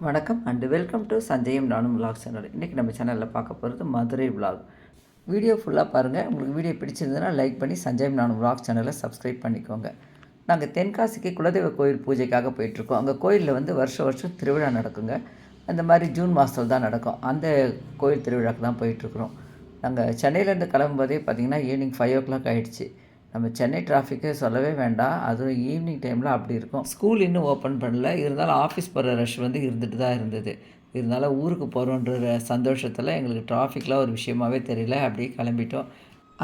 வணக்கம் and welcome to சஞ்சயம் நானும் vlog channel. இன்றைக்கி நம்ம சேனலில் பார்க்க போகிறது மதுரை விலாக். வீடியோ ஃபுல்லாக பாருங்கள். உங்களுக்கு வீடியோ பிடிச்சிருந்ததுன்னா லைக் பண்ணி சஞ்சயம் நானும் விலாக் சேனலை சப்ஸ்கிரைப் பண்ணிக்கோங்க. நாங்கள் தென்காசிக்கு குலதெய்வ கோயில் பூஜைக்காக போயிட்டுருக்கோம். அங்கே கோயிலில் வந்து வருஷம் திருவிழா நடக்குங்க. அந்த மாதிரி ஜூன் மாதத்தில் தான் நடக்கும். அந்த கோயில் திருவிழாவுக்கு தான் போயிட்டுருக்குறோம். நாங்கள் சென்னையிலேருந்து கிளம்பும்போதே பார்த்திங்கன்னா ஈவினிங் 5 o'clock ஆகிடுச்சு. நம்ம சென்னை டிராஃபிக்கு சொல்லவே வேண்டாம். அதுவும் ஈவினிங் டைமில் அப்படி இருக்கும். ஸ்கூல் இன்னும் ஓப்பன் பண்ணல, இருந்தாலும் ஆஃபீஸ் போகிற ரஷ் வந்து இருந்துட்டு தான் இருந்தது. இருந்தாலும் ஊருக்கு போகிறோன்ற சந்தோஷத்தில் எங்களுக்கு டிராஃபிக்லாம் ஒரு விஷயமாகவே தெரியல. அப்படியே கிளம்பிட்டோம்.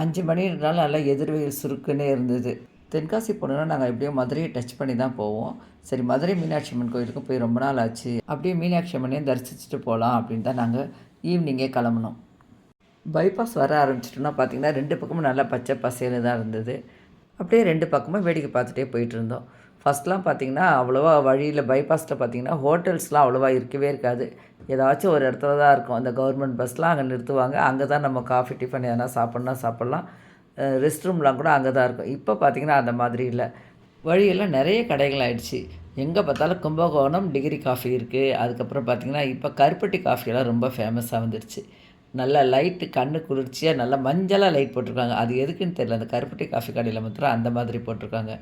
5 மணின்றனால நல்லா எதிர்வெயில் சுருக்குன்னே இருந்தது. தென்காசி போனோன்னா நாங்கள் எப்படியோ மதுரையை டச் பண்ணி தான் போவோம். சரி, மதுரை மீனாட்சி அம்மன் கோயிலுக்கு போய் ரொம்ப நாள் ஆச்சு, அப்படியே மீனாட்சி அம்மனையும் தரிசிச்சுட்டு போகலாம் அப்படின்னு தான் நாங்கள் ஈவினிங்கே கிளம்புனோம். பைபாஸ் வர ஆரம்பிச்சிட்டோன்னா பார்த்திங்கன்னா 2 பக்கமும் நல்லா பச்சை பசேல்னு தான் இருந்தது. அப்படியே 2 பக்கமும் வேடிக்கை பார்த்துட்டே போயிட்டுருந்தோம். ஃபஸ்ட்லாம் பார்த்திங்கன்னா அவ்வளோவா வழியில் பைபாஸில் பார்த்திங்கன்னா ஹோட்டல்ஸ்லாம் அவ்வளோவா இருக்கவே இருக்காது. ஏதாச்சும் ஒரு இடத்துல தான் இருக்கும். அந்த கவர்மெண்ட் பஸ்லாம் அங்கே நிறுத்துவாங்க. அங்கே தான் நம்ம காஃபி டிஃபன் எதனா சாப்பிட்லாம். ரெஸ்ட் ரூம்லாம் கூட அங்கே தான் இருக்கும். இப்போ பார்த்திங்கன்னா அந்த மாதிரி இல்லை. வழியெல்லாம் நிறைய கடைகள் ஆகிடுச்சு. எங்கே பார்த்தாலும் கும்பகோணம் டிகிரி காஃபி இருக்குது. அதுக்கப்புறம் பார்த்திங்கன்னா இப்போ கருப்பட்டி காஃபியெல்லாம் ரொம்ப ஃபேமஸாக வந்துடுச்சு. நல்லா லைட்டு கண்ணு குளிர்ச்சியாக நல்லா மஞ்சளாக லைட் போட்டிருக்காங்க. அது எதுக்குன்னு தெரியல. அந்த கருப்பட்டி காஃபி கடையில் மாத்திரம் அந்த மாதிரி போட்டிருக்காங்க.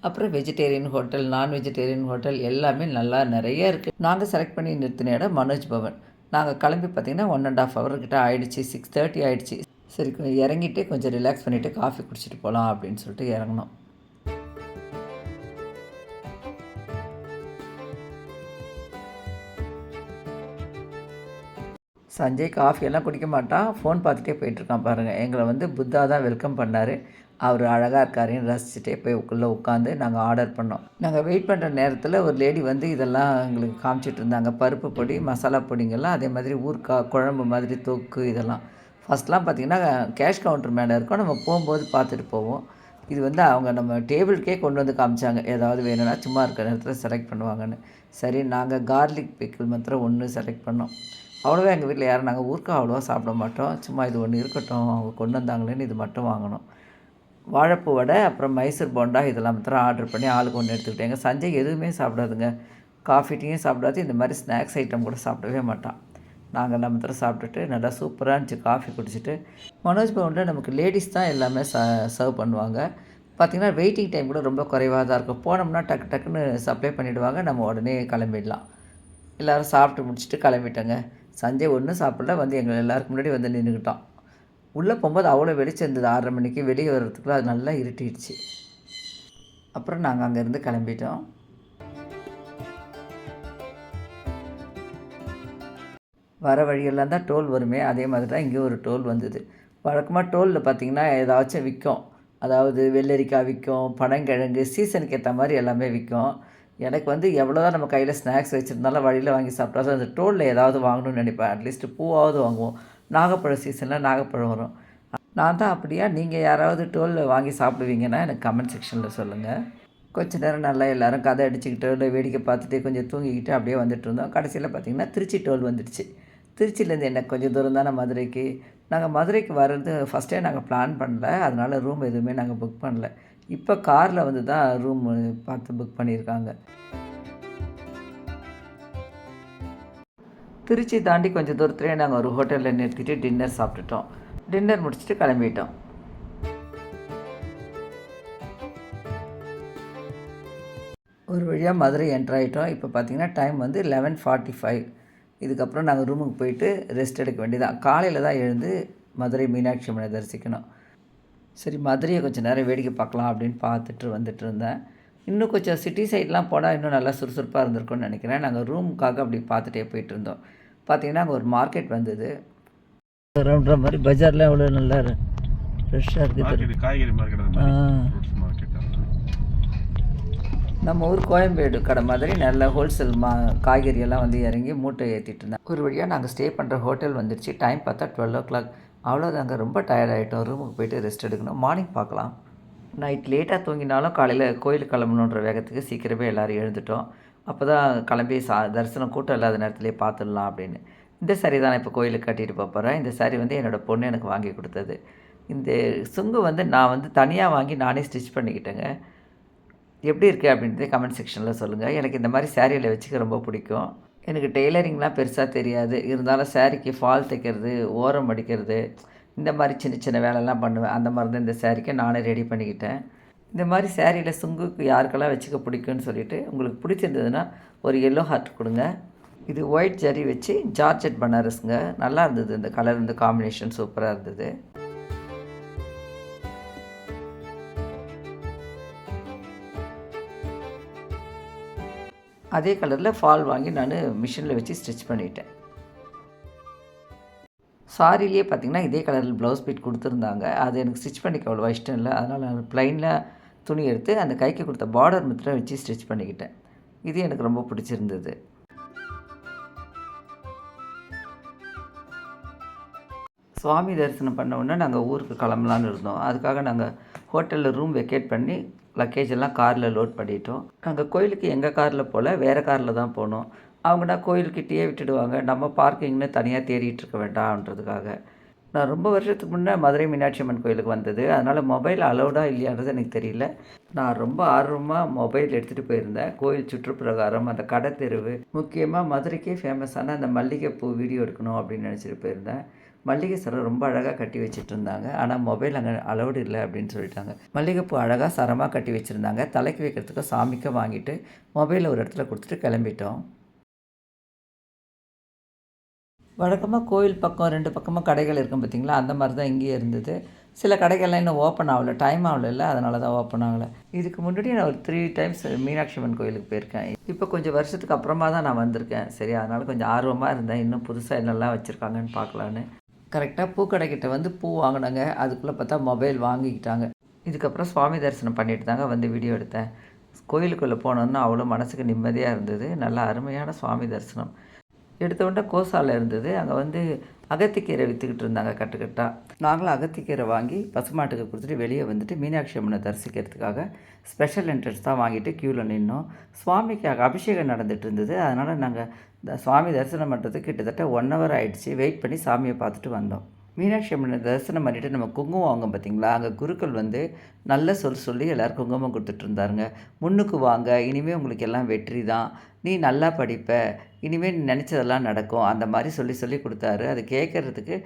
அப்புறம் வெஜிடேரியன் ஹோட்டல், நான் வெஜிடேரியன் ஹோட்டல் எல்லாமே நல்லா நிறைய இருக்குது. நாங்கள் செலக்ட் பண்ணி நிறுத்தின இடம் மனோஜ் பவன். நாங்கள் கிளம்பி பார்த்திங்கன்னா 1.5 hour கிட்ட ஆகிடுச்சு. 6:30 ஆகிடுச்சு. சரி, இறங்கிட்டு கொஞ்சம் ரிலாக்ஸ் பண்ணிவிட்டு காஃபி குடிச்சிட்டு போகலாம் அப்படின்னு சொல்லிட்டு இறங்கினோம். சஞ்சய் காஃபியெல்லாம் குடிக்க மாட்டான், ஃபோன் பார்த்துட்டே போயிட்டுருக்கான் பாருங்கள். எங்களை வந்து புத்தா தான் வெல்கம் பண்ணார். அவர் அழகாக இருக்காருன்னு ரசிச்சுட்டே போய் உள்ளே உட்காந்து நாங்கள் ஆர்டர் பண்ணோம். நாங்கள் வெயிட் பண்ணுற நேரத்தில் ஒரு லேடி வந்து இதெல்லாம் எங்களுக்கு காமிச்சிட்டு இருந்தாங்க. பருப்பு பொடி, மசாலா பொடிங்கெல்லாம், அதே மாதிரி ஊறுகாய், குழம்பு மாதிரி தொக்கு இதெல்லாம். ஃபஸ்ட்லாம் பார்த்திங்கன்னா கேஷ் கவுண்டர் மேலே இருக்கும், நம்ம போகும்போது பார்த்துட்டு போவோம். இது வந்து அவங்க நம்ம டேபிளுக்கே கொண்டு வந்து காமிச்சாங்க. ஏதாவது வேணும்னா சும்மா இருக்கிற நேரத்தில் செலக்ட் பண்ணுவாங்கன்னு. சரி, நாங்கள் கார்லிக் பிக்கிள் மாத்திரம் ஒன்று செலக்ட் பண்ணோம். அவ்வளோவா எங்கள் வீட்டில் யாரும் நாங்கள் ஊறுகாய் அவ்வளோவா சாப்பிட மாட்டோம். சும்மா இது ஒன்று இருக்கட்டும், அவங்க கொண்டு வந்தாங்களேன்னு இது மட்டும் வாங்கினோம். வாழைப்பூ வடை, அப்புறம் மைசூர் போண்டா இதெல்லாம் மாத்திரம் ஆர்டர் பண்ணி ஆளுக்கு ஒன்று எடுத்துக்கிட்டேங்க. சஞ்சய் எதுவுமே சாப்பிடாதுங்க. காஃபி டீயும் சாப்பிடாது, இந்த மாதிரி ஸ்நாக்ஸ் ஐட்டம் கூட சாப்பிடவே மாட்டான். நாங்கள் எல்லாம் மாத்திரம் சாப்பிட்டுட்டு நல்லா சூப்பராக இருந்துச்சு. காஃபி குடிச்சிட்டு மனோஜ் பவனில் நமக்கு லேடிஸ் தான் எல்லாமே சர்வ் பண்ணுவாங்க. பார்த்திங்கன்னா வெயிட்டிங் டைம் கூட ரொம்ப குறைவாக தான் இருக்கும். போனோம்னா டக்கு டக்குன்னு சப்ளை பண்ணிவிடுவாங்க, நம்ம உடனே கிளம்பிடலாம். எல்லோரும் சாப்பிட்டு முடிச்சுட்டு கிளம்பிட்டோங்க. சஞ்சய் ஒன்றும் சாப்பிடல, வந்து எங்கள் எல்லாருக்கும் முன்னாடி வந்து நின்றுக்கிட்டோம். உள்ளே போகும்போது அவ்வளோ வெளிச்சம் இருந்தது. 6:30 மணிக்கு வெளியே வர்றதுக்குள்ள அது நல்லா இருட்டிடுச்சு. அப்புறம் நாங்கள் அங்கேருந்து கிளம்பிட்டோம். வர வழியெல்லாம் தான் டோல் வருமே, அதே மாதிரி தான் இங்கே ஒரு டோல் வந்தது. வழக்கமாக டோலில் பார்த்திங்கன்னா ஏதாச்சும் விற்கும். அதாவது வெள்ளரிக்காய் விற்கும், பனங்கிழங்கு, சீசனுக்கு ஏற்ற மாதிரி எல்லாமே விற்கும். எனக்கு வந்து எவ்வளோ தான் நம்ம கையில் ஸ்நாக்ஸ் வச்சுருந்தாலும் வழியில் வாங்கி சாப்பிட்டாலும் அந்த டோலில் ஏதாவது வாங்கணும்னு நினைப்பேன். அட்லீஸ்ட்டு பூவாவது வாங்குவோம். நாகப்பழம் சீசனில் நாகப்பழம் வரும். நான் தான் அப்படியா? நீங்கள் யாராவது டோலில் வாங்கி சாப்பிடுவீங்கன்னா எனக்கு கமெண்ட் செக்ஷனில் சொல்லுங்கள். கொஞ்சம் நேரம் நல்லா எல்லோரும் கதை அடிச்சுக்கிட்டு இல்லை வேடிக்கை பார்த்துட்டு கொஞ்சம் தூங்கிக்கிட்டு அப்படியே வந்துட்டு இருந்தோம். கடைசியில் பார்த்திங்கன்னா திருச்சி டோல் வந்துடுச்சு. திருச்சியிலேருந்து எனக்கு கொஞ்சம் தூரம் தானே மதுரைக்கு. நாங்கள் மதுரைக்கு வர்றது ஃபஸ்ட்டே நாங்கள் பிளான் பண்ணல, அதனால் ரூம் எதுவுமே நாங்கள் புக் பண்ணல. இப்போ காரில் வந்து தான் ரூம் பார்த்து புக் பண்ணியிருக்காங்க. திருச்சி தாண்டி கொஞ்சம் தூரத்துலேயே நாங்கள் ஒரு ஹோட்டலில் நிறுத்திட்டு டின்னர் சாப்பிட்டுட்டோம். டின்னர் முடிச்சுட்டு கிளம்பிட்டோம். ஒரு வழியாக மதுரை என்ட்ராயிட்டோம். இப்போ பார்த்திங்கன்னா டைம் வந்து 11:45. இதுக்கப்புறம் நாங்கள் ரூமுக்கு போயிட்டு ரெஸ்ட் எடுக்க வேண்டியதான். காலையில் தான் எழுந்து மதுரை மீனாட்சி அம்மனை தரிசிக்கணும். சரி, மதுரையை கொஞ்சம் நேரம் வேடிக்கை பார்க்கலாம் அப்படின்னு பார்த்துட்டு வந்துட்டு இருந்தேன். இன்னும் கொஞ்சம் சிட்டி சைட்லாம் போனால் இன்னும் நல்லா சுறுசுறுப்பாக இருந்திருக்கும்னு நினைக்கிறேன். நாங்கள் ரூமுக்காக அப்படி பார்த்துட்டே போயிட்டு இருந்தோம். பார்த்திங்கன்னா அங்கே ஒரு மார்க்கெட் வந்தது. ரவுண்ட்ற மாதிரி பஜார்லாம் எவ்வளோ நல்லா ஃப்ரெஷ்ஷாக இருக்குது. காய்கறி மார்க்கெட். நம்ம ஊர் கோயம்பேடு கடை மாதிரி நல்ல ஹோல்சேல் காய்கறியெல்லாம் வந்து இறங்கி மூட்டை ஏற்றிட்டு இருந்தேன். ஒரு வழியாக நாங்கள் ஸ்டே பண்ணுற ஹோட்டல் வந்துடுச்சு. டைம் பார்த்தா 12 o'clock. அவ்வளோதாங்க, ரொம்ப டயர்ட் ஆகிட்டோம். ரூமுக்கு போய்ட்டு ரெஸ்ட் எடுக்கணும். மார்னிங் பார்க்கலாம். நைட் லேட்டாக தூங்கினாலும் காலையில் கோயிலுக்கு கிளம்பணுன்ற வேகத்துக்கு சீக்கிரமே எல்லோரும் எழுந்துட்டோம். அப்போ தான் கிளம்பி தரிசனம் கூட்டம் இல்லாத நேரத்துலேயே பார்த்துடலாம் அப்படின்னு. இந்த சாரீ தான் நான் இப்போ கோயிலுக்கு கட்டிட்டு போகிறேன். இந்த சாரீ வந்து என்னோடய பொண்ணு எனக்கு வாங்கி கொடுத்தது. இந்த சுங்கு வந்து நான் வந்து தனியாக வாங்கி நானே ஸ்டிச் பண்ணிக்கிட்டேங்க. எப்படி இருக்குது அப்படின்றதே கமெண்ட் செக்ஷனில் சொல்லுங்கள். எனக்கு இந்த மாதிரி சாரியில் வச்சுக்க ரொம்ப பிடிக்கும். எனக்கு டெய்லரிங்லாம் பெருசாக தெரியாது. இருந்தாலும் சாரீக்கு ஃபால் தைக்கிறது, ஓரம் அடிக்கிறது, இந்த மாதிரி சின்ன சின்ன வேலைலாம் பண்ணுவேன். அந்த மாதிரி தான் இந்த சாரீக்கு நானே ரெடி பண்ணிக்கிட்டேன். இந்த மாதிரி சாரியில் சுங்குக்கு யாருக்கெல்லாம் வச்சுக்க பிடிக்கும்னு சொல்லிவிட்டு உங்களுக்கு பிடிச்சிருந்ததுன்னா ஒரு எல்லோ ஹார்ட் கொடுங்க. இது ஒயிட் ஜரி வச்சு ஜார்ஜெட் பனாரஸுங்க. நல்லா இருந்தது, இந்த கலர் இந்த காம்பினேஷன் சூப்பராக இருந்தது. அதே கலரில் ஃபால் வாங்கி நான் மிஷினில் வச்சு ஸ்டிச் பண்ணிட்டேன். சாரிலேயே பார்த்திங்கன்னா இதே கலரில் ப்ளவுஸ் பீட் கொடுத்துருந்தாங்க. அது எனக்கு ஸ்டிச் பண்ணிக்க அவ்வளோவா இஷ்டம் இல்லை. அதனால் நான் ப்ளைனில் துணி எடுத்து அந்த கைக்கு கொடுத்த பார்டர் மெத்தடை வச்சு ஸ்டிச் பண்ணிக்கிட்டேன். இது எனக்கு ரொம்ப பிடிச்சிருந்தது. சுவாமி தரிசனம் பண்ண உடனே நாங்கள் ஊருக்கு கிளம்பலான்னு இருந்தோம். அதுக்காக நாங்கள் ஹோட்டலில் ரூம் வெக்கேட் பண்ணி லக்கேஜ் எல்லாம் காரில் லோட் பண்ணிட்டோம். நாங்கள் கோயிலுக்கு எங்கள் காரில் போல் வேறு காரில் தான் போனோம். அவங்கனா கோயில்கிட்டேயே விட்டுடுவாங்க, நம்ம பார்க்கிங்னு தனியாக தேடிட்டு இருக்க வேண்டாம்ன்றதுக்காக. நான் ரொம்ப வருஷத்துக்கு முன்னே மதுரை மீனாட்சி அம்மன் கோயிலுக்கு வந்தது. அதனால் மொபைல் அலௌடாக இல்லையான்றது எனக்கு தெரியல. நான் ரொம்ப ஆர்வமாக மொபைல் எடுத்துகிட்டு போயிருந்தேன். கோயில் சுற்றுப்பிரகாரம், அந்த கடை தெருவு, முக்கியமாக மதுரைக்கே ஃபேமஸான அந்த மல்லிகைப்பூ வீடியோ எடுக்கணும் அப்படின்னு நினச்சிட்டு போயிருந்தேன். மல்லிகை சரம் ரொம்ப அழகாக கட்டி வச்சுட்டு இருந்தாங்க. ஆனால் மொபைல் அங்கே அலௌடு இல்லை அப்படின்னு சொல்லிட்டாங்க. மல்லிகைப்பூ அழகாக சரமாக கட்டி வச்சுருந்தாங்க. தலைக்கு வைக்கிறதுக்கு சாமிக்கு வாங்கிட்டு மொபைலை ஒரு இடத்துல கொடுத்துட்டு கிளம்பிட்டோம். வழக்கமாக கோயில் பக்கம் 2 பக்கமாக கடைகள் இருக்கும் பார்த்திங்களா, அந்த மாதிரி தான் இங்கேயே இருந்தது. சில கடைகள்லாம் இன்னும் ஓப்பன் ஆகலை, டைம் ஆகலை, அதனால தான் ஓப்பன் ஆகலை. இதுக்கு முன்னாடி நான் ஒரு 3 டைம்ஸ் மீனாட்சி அம்மன் கோயிலுக்கு போயிருக்கேன். இப்போ கொஞ்சம் வருஷத்துக்கு அப்புறமா தான் நான் வந்திருக்கேன். சரி, அதனால் கொஞ்சம் ஆர்வமாக இருந்தேன், இன்னும் புதுசாக என்னெல்லாம் வச்சுருக்காங்கன்னு பார்க்கலான்னு. கரெக்டாக பூக்கடைக்கிட்ட வந்து பூ வாங்கினாங்க. அதுக்குள்ளே பார்த்தா மொபைல் வாங்கிக்கிட்டாங்க. இதுக்கப்புறம் சுவாமி தரிசனம் பண்ணிட்டு தாங்க வந்து வீடியோ எடுத்தேன். கோயிலுக்குள்ளே போனோன்னா அவ்வளோ மனசுக்கு நிம்மதியாக இருந்தது. நல்லா அருமையான சுவாமி தரிசனம். எடுத்தோடனே கோசாலை இருந்தது. அங்கே வந்து அகத்திக்கீரை விற்றுக்கிட்டு இருந்தாங்க கட்டுக்கட்டாக. நாங்களும் அகத்திக்கீரை வாங்கி பசுமாட்டுக்கு கொடுத்துட்டு வெளியே வந்துட்டு மீனாட்சி அம்மனை தரிசிக்கிறதுக்காக ஸ்பெஷல் என்ட்ரன்ஸ் தான் வாங்கிட்டு க்யூவில் நின்னோம். சுவாமிக்கு அபிஷேகம் நடந்துகிட்டு இருந்தது. அதனால் நாங்கள் இந்த சுவாமி தரிசனம் பண்ணுறதுக்கு கிட்டத்தட்ட 1 hour ஆகிடுச்சு. வெயிட் பண்ணி சாமியை பார்த்துட்டு வந்தோம். மீனாட்சி அம்மனை தரிசனம் பண்ணிவிட்டு நம்ம குங்குமம் வாங்க பார்த்திங்களா, அங்கே குருக்கள் வந்து நல்ல சொல்லி எல்லோரும் குங்குமம் கொடுத்துட்ருந்தாருங்க. முன்னுக்கு வாங்க, இனிமேல் உங்களுக்கு எல்லாம் வெற்றி தான், நீ நல்லா படிப்ப, இனிமேல் நீ நினச்சதெல்லாம் நடக்கும், அந்த மாதிரி சொல்லி கொடுத்தாரு. அது கேட்குறதுக்கு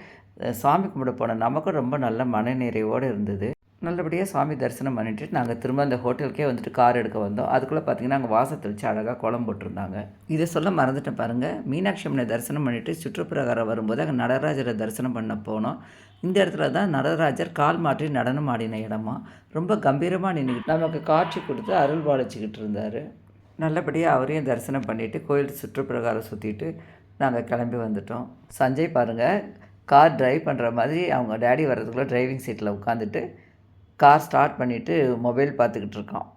சாமி கும்பிட போன நமக்கும் ரொம்ப நல்ல மனநிறைவோடு இருந்தது. நல்லபடியாக சாமி தரிசனம் பண்ணிவிட்டு நாங்கள் திரும்ப அந்த ஹோட்டலுக்கே வந்துட்டு கார் எடுக்க வந்தோம். அதுக்குள்ளே பார்த்திங்கன்னா அங்கே வாசத்தை வச்சு அழகாக குளம் போட்டிருந்தாங்க. இதை சொல்ல மறந்துட்டேன் பாருங்கள். மீனாட்சி அம்மனை தரிசனம் பண்ணிவிட்டு சுற்றுப்பிரகாரம் வரும்போது அங்கே நடராஜரை தரிசனம் பண்ண போனோம். இந்த இடத்துல தான் நடராஜர் கால் மாற்றி நடனம் ஆடின இடமா. ரொம்ப கம்பீரமாக நின்றுக்கிட்டு நமக்கு காட்சி கொடுத்து அருள் பாலிச்சிக்கிட்டு இருந்தார். நல்லபடியாக அவரையும் தரிசனம் பண்ணிவிட்டு கோயில் சுற்றுப்பிரகாரம் சுற்றிட்டு நாங்கள் கிளம்பி வந்துட்டோம். சஞ்சய் பாருங்கள், கார் டிரைவ் பண்ணுற மாதிரி அவங்க டேடி வர்றதுக்குள்ளே டிரைவிங் சீட்டில் உட்காந்துட்டு கார் ஸ்டார்ட் பண்ணிவிட்டு மொபைல் பார்த்துக்கிட்டு இருக்கோம்.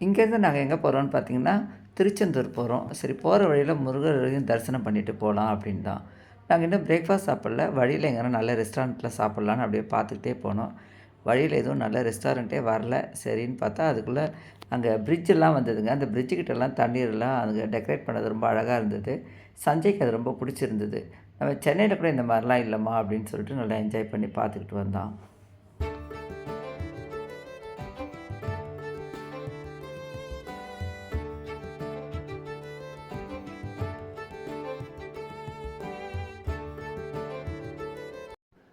இங்கேருந்து நாங்கள் எங்கே போகிறோம்னு பார்த்தீங்கன்னா திருச்செந்தூர் போகிறோம். சரி, போகிற வழியில் முருகரையும் தரிசனம் பண்ணிவிட்டு போகலாம் அப்படின்னு தான். நாங்கள் இன்னும் பிரேக்ஃபாஸ்ட் சாப்பிடல. வழியில் எங்கன்னா நல்ல ரெஸ்டாரண்ட்டில் சாப்பிட்லான்னு அப்படியே பார்த்துக்கிட்டே போனோம். வழியில் எதுவும் நல்ல ரெஸ்டாரண்ட்டே வரல. சரின்னு பார்த்தா அதுக்குள்ளே அங்கே பிரிட்ஜெல்லாம் வந்ததுங்க. அந்த பிரிட்ஜுக்கிட்டலாம் தண்ணீரெல்லாம் அங்கே டெக்கரேட் பண்ணது ரொம்ப அழகாக இருந்தது. சஞ்சய்க்கு அது ரொம்ப பிடிச்சிருந்தது. நம்ம சென்னையில் கூட இந்த மாதிரிலாம் இல்லைம்மா அப்படின்னு சொல்லிட்டு நல்லா என்ஜாய் பண்ணி பார்த்துக்கிட்டு வந்தான்.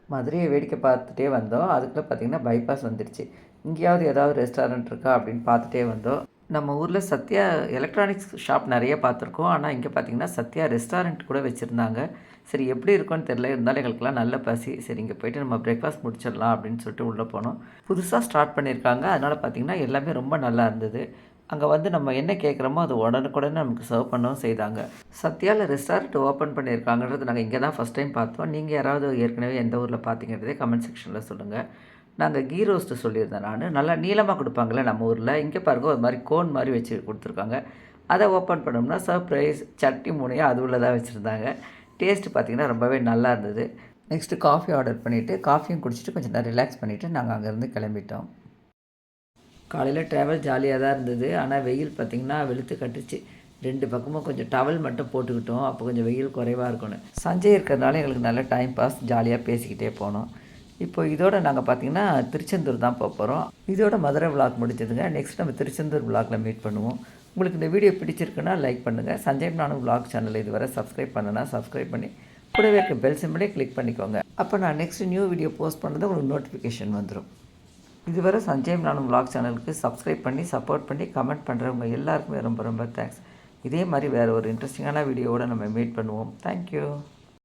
மதுரையை வேடிக்கை பார்த்துட்டே வந்தோம். அதுக்குள்ளே பார்த்திங்கன்னா பைபாஸ் வந்துடுச்சு. இங்கேயாவது ஏதாவது ரெஸ்டாரண்ட் இருக்கா அப்படின்னு பார்த்துட்டே வந்தோம். நம்ம ஊரில் சத்யா எலக்ட்ரானிக்ஸ் ஷாப் நிறைய பார்த்துருக்கோம். ஆனால் இங்கே பார்த்திங்கன்னா சத்யா ரெஸ்டாரண்ட் கூட வச்சுருந்தாங்க. சரி, எப்படி இருக்கும்னு தெரில, இருந்தாலும் எங்களுக்குலாம் நல்ல பசி. சரி, இங்கே போய்ட்டு நம்ம பிரேக்ஃபாஸ்ட் முடிச்சிடலாம் அப்படின்னு சொல்லிட்டு உள்ளே போனோம். புதுசாக ஸ்டார்ட் பண்ணியிருக்காங்க. அதனால் பார்த்திங்கன்னா எல்லாமே ரொம்ப நல்லா இருந்தது. அங்கே வந்து நம்ம என்ன கேட்குறோமோ அது உடனுக்குடனே நமக்கு சர்வ் பண்ணவும் செய்தாங்க. சத்யாவில் ரெஸ்டாரண்ட் ஓப்பன் பண்ணியிருக்காங்கன்றது நாங்கள் இங்கே தான் ஃபஸ்ட் டைம் பார்த்தோம். நீங்கள் யாராவது ஏற்கனவே எந்த ஊரில் பார்த்தீங்கன்றதே கமெண்ட் செக்ஷனில் சொல்லுங்கள். நாங்கள் கீ ரோஸ்ட்டு சொல்லியிருந்தேன் நான். நல்லா நீளமாக கொடுப்பாங்களே நம்ம ஊரில். இங்கே பாருங்கள், ஒரு மாதிரி கோன் மாதிரி வச்சு கொடுத்துருக்காங்க. அதை ஓப்பன் பண்ணோம்னா சர்ப்ரைஸ் சட்னி 3 அது உள்ளதாக வச்சுருந்தாங்க. டேஸ்ட்டு பார்த்திங்கன்னா ரொம்பவே நல்லா இருந்தது. நெக்ஸ்ட்டு காஃபி ஆர்டர் பண்ணிவிட்டு காஃபியும் குடிச்சிட்டு கொஞ்சம் நேரம் ரிலாக்ஸ் பண்ணிவிட்டு நாங்கள் அங்கேருந்து கிளம்பிட்டோம். காலையில் ட்ராவல் ஜாலியாக தான் இருந்தது. ஆனால் வெயில் பார்த்திங்கன்னா வெளுத்து கட்டுச்சு. 2 பக்கமும் கொஞ்சம் டவல் மட்டும் போட்டுக்கிட்டோம். அப்போ கொஞ்சம் வெயில் குறைவாக இருக்கணும். சஞ்சய் இருக்கிறதுனால எங்களுக்கு நல்ல டைம் பாஸ், ஜாலியாக பேசிக்கிட்டே போனோம். இப்போ இதோட நாங்கள் பார்த்திங்கன்னா திருச்செந்தூர் தான் போக போகிறோம். இதோட மதுரை விளாக் முடிஞ்சதுங்க. நெக்ஸ்ட் நம்ம திருச்செந்தூர் விளாகில் மீட் பண்ணுவோம். உங்களுக்கு இந்த வீடியோ பிடிச்சிருக்குன்னா லைக் பண்ணுங்கள். சஞ்சயம் நானும் விலாக் சேனல் இதுவரை சப்ஸ்கிரைப் பண்ணனா சப்ஸ்கிரைப் பண்ணி கூடவே இருக்க பெல் சிம்பிளே கிளிக் பண்ணிக்கோங்க. அப்போ நான் நெக்ஸ்ட் நியூ வீடியோ போஸ்ட் பண்ணுறது உங்களுக்கு நோட்டிஃபிகேஷன் வந்துடும். இதுவரை சஞ்சயம் நானும் விலாக் சேனலுக்கு சப்ஸ்கிரைப் பண்ணி சப்போர்ட் பண்ணி கமெண்ட் பண்ணுறவங்க எல்லாருக்குமே ரொம்ப ரொம்ப தேங்க்ஸ். இதே மாதிரி வேறு ஒரு இன்ட்ரெஸ்டிங்கான வீடியோவோடு நம்ம மீட் பண்ணுவோம். தேங்க்யூ.